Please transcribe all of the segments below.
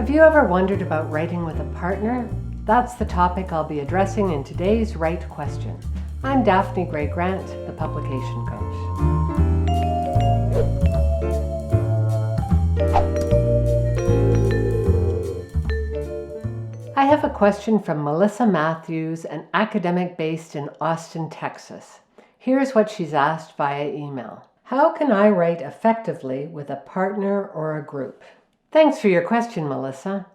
Have you ever wondered about writing with a partner? That's the topic I'll be addressing in today's Write Question. I'm Daphne Gray Grant, the Publication Coach. I have a question from Melissa Matthews, an academic based in Austin, Texas. Here's what she's asked via email. How can I write effectively with a partner or a group? Thanks for your question, Melissa.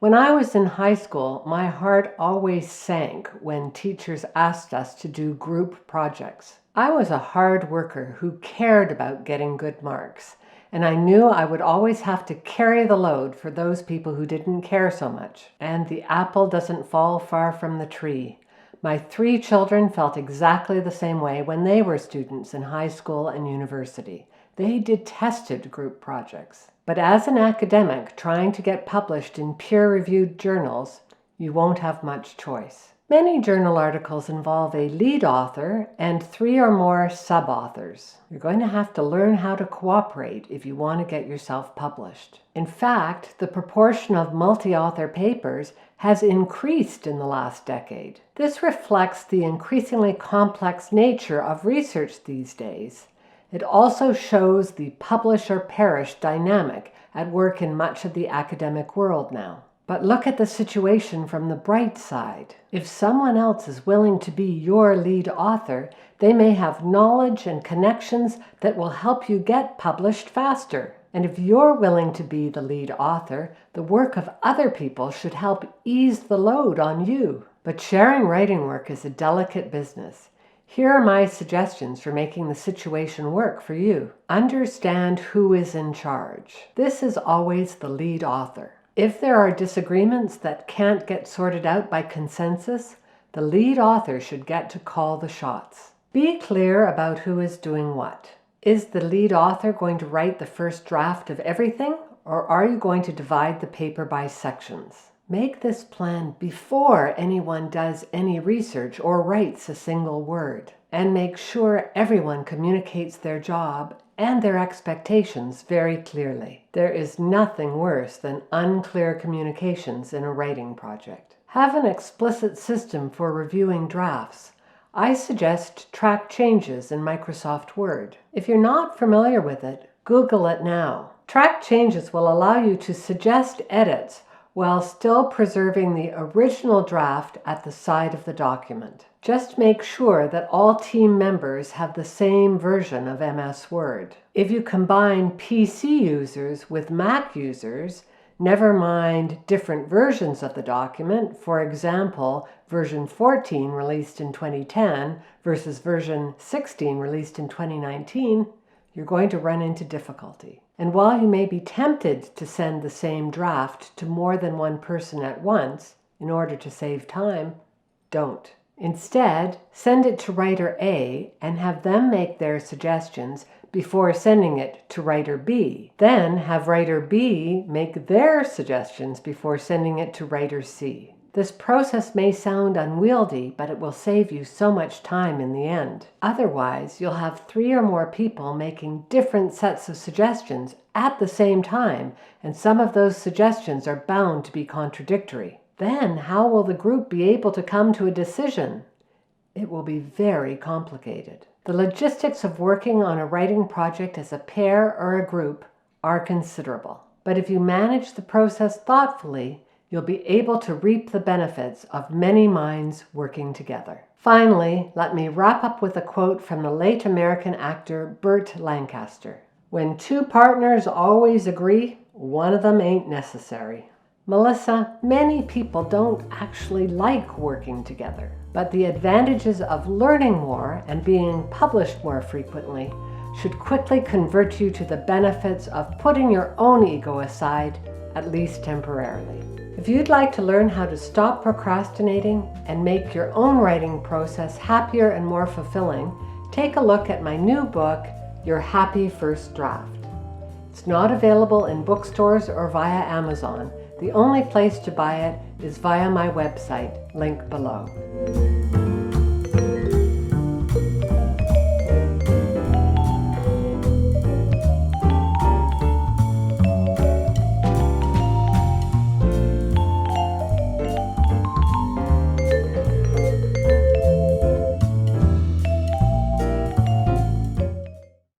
When I was in high school, my heart always sank when teachers asked us to do group projects. I was a hard worker who cared about getting good marks, and I knew I would always have to carry the load for those people who didn't care so much. And the apple doesn't fall far from the tree. My 3 children felt exactly the same way when they were students in high school and university. They detested group projects. But as an academic trying to get published in peer-reviewed journals, you won't have much choice. Many journal articles involve a lead author and 3 or more sub-authors. You're going to have to learn how to cooperate if you want to get yourself published. In fact, the proportion of multi-author papers has increased in the last decade. This reflects the increasingly complex nature of research these days. It also shows the publish or perish dynamic at work in much of the academic world now. But look at the situation from the bright side. If someone else is willing to be your lead author, they may have knowledge and connections that will help you get published faster. And if you're willing to be the lead author, the work of other people should help ease the load on you. But sharing writing work is a delicate business. Here are my suggestions for making the situation work for you. Understand who is in charge. This is always the lead author. If there are disagreements that can't get sorted out by consensus, the lead author should get to call the shots. Be clear about who is doing what. Is the lead author going to write the first draft of everything, or are you going to divide the paper by sections? Make this plan before anyone does any research or writes a single word, and make sure everyone communicates their job and their expectations very clearly. There is nothing worse than unclear communications in a writing project. Have an explicit system for reviewing drafts. I suggest track changes in Microsoft Word. If you're not familiar with it, Google it now. Track changes will allow you to suggest edits while still preserving the original draft at the side of the document. Just make sure that all team members have the same version of MS Word. If you combine PC users with Mac users, never mind different versions of the document, for example, version 14 released in 2010 versus version 16 released in 2019, you're going to run into difficulty. And while you may be tempted to send the same draft to more than one person at once in order to save time, don't. Instead, send it to writer A and have them make their suggestions before sending it to writer B. Then have writer B make their suggestions before sending it to writer C. This process may sound unwieldy, but it will save you so much time in the end. Otherwise, you'll have 3 or more people making different sets of suggestions at the same time, and some of those suggestions are bound to be contradictory. Then, how will the group be able to come to a decision? It will be very complicated. The logistics of working on a writing project as a pair or a group are considerable. But if you manage the process thoughtfully, you'll be able to reap the benefits of many minds working together. Finally, let me wrap up with a quote from the late American actor Burt Lancaster. When 2 partners always agree, one of them ain't necessary. Melissa, many people don't actually like working together, but the advantages of learning more and being published more frequently should quickly convert you to the benefits of putting your own ego aside, at least temporarily. If you'd like to learn how to stop procrastinating and make your own writing process happier and more fulfilling, take a look at my new book, Your Happy First Draft. It's not available in bookstores or via Amazon. The only place to buy it is via my website, link below.